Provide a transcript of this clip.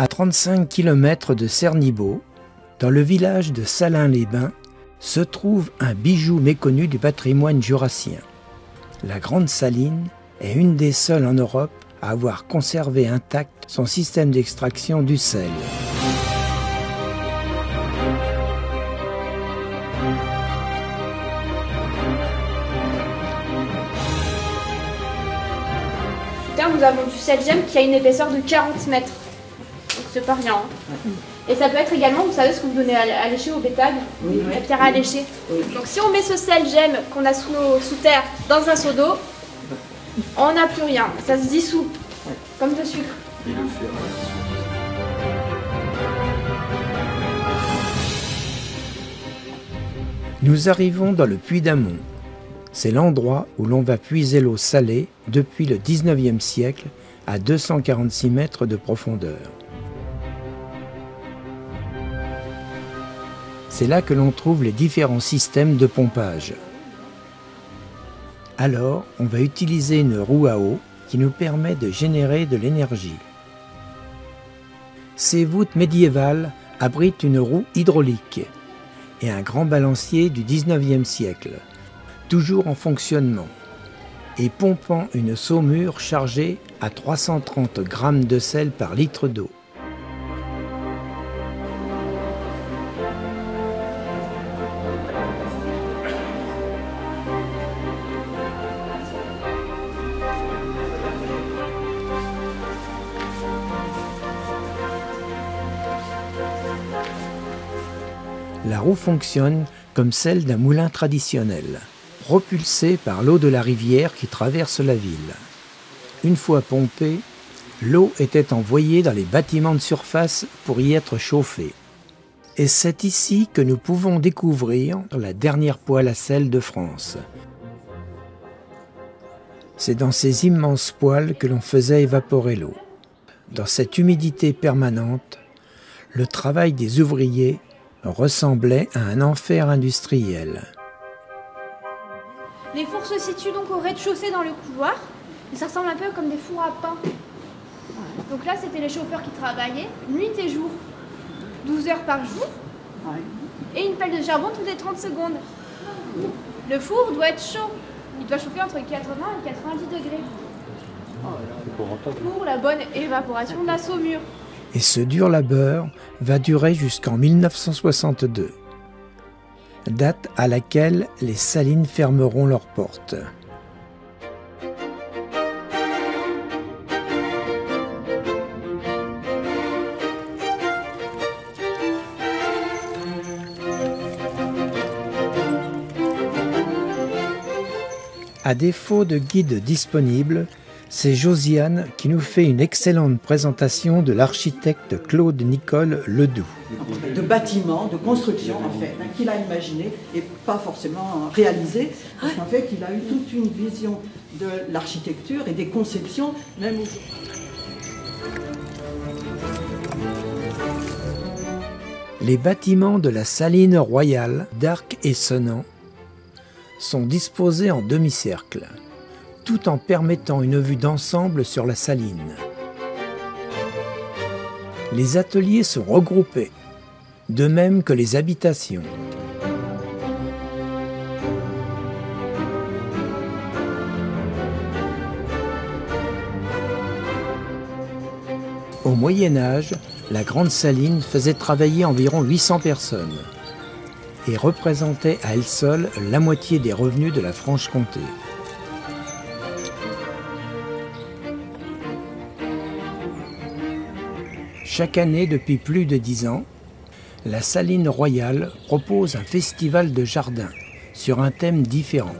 À 35 km de Cernibaud, dans le village de Salins-les-Bains, se trouve un bijou méconnu du patrimoine jurassien. La Grande Saline est une des seules en Europe à avoir conservé intact son système d'extraction du sel. Là, nous avons du sel gemme qui a une épaisseur de 40 mètres. Donc c'est pas rien. Hein. Et ça peut être également, vous savez ce que vous donnez à lécher au bétail, oui, la pierre à lécher. Oui. Donc si on met ce sel gemme qu'on a sous terre dans un seau d'eau, on n'a plus rien, ça se dissout, comme de sucre. Nous arrivons dans le Puy-d'Amont. C'est l'endroit où l'on va puiser l'eau salée depuis le 19e siècle à 246 mètres de profondeur. C'est là que l'on trouve les différents systèmes de pompage. Alors, on va utiliser une roue à eau qui nous permet de générer de l'énergie. Ces voûtes médiévales abritent une roue hydraulique et un grand balancier du 19e siècle, toujours en fonctionnement, et pompant une saumure chargée à 330 grammes de sel par litre d'eau. La roue fonctionne comme celle d'un moulin traditionnel, propulsée par l'eau de la rivière qui traverse la ville. Une fois pompée, l'eau était envoyée dans les bâtiments de surface pour y être chauffée. Et c'est ici que nous pouvons découvrir la dernière poêle à sel de France. C'est dans ces immenses poêles que l'on faisait évaporer l'eau. Dans cette humidité permanente, le travail des ouvriers ressemblait à un enfer industriel. Les fours se situent donc au rez-de-chaussée dans le couloir. Et ça ressemble un peu comme des fours à pain. Donc là, c'était les chauffeurs qui travaillaient nuit et jour, 12 heures par jour, et une pelle de charbon toutes les 30 secondes. Le four doit être chaud. Il doit chauffer entre 80 et 90 degrés pour la bonne évaporation de la saumure. Et ce dur labeur va durer jusqu'en 1962, date à laquelle les salines fermeront leurs portes. À défaut de guide disponible, c'est Josiane qui nous fait une excellente présentation de l'architecte Claude-Nicole Ledoux. De bâtiments, de construction en fait, qu'il a imaginé et pas forcément réalisé, parce qu'en fait il a eu toute une vision de l'architecture et des conceptions, même aujourd'hui. Les bâtiments de la Saline royale d'Arc et Senans sont disposés en demi-cercle, tout en permettant une vue d'ensemble sur la saline. Les ateliers sont regroupés, de même que les habitations. Au Moyen Âge, la Grande Saline faisait travailler environ 800 personnes et représentait à elle seule la moitié des revenus de la Franche-Comté. Chaque année, depuis plus de 10 ans, la Saline royale propose un festival de jardins sur un thème différent.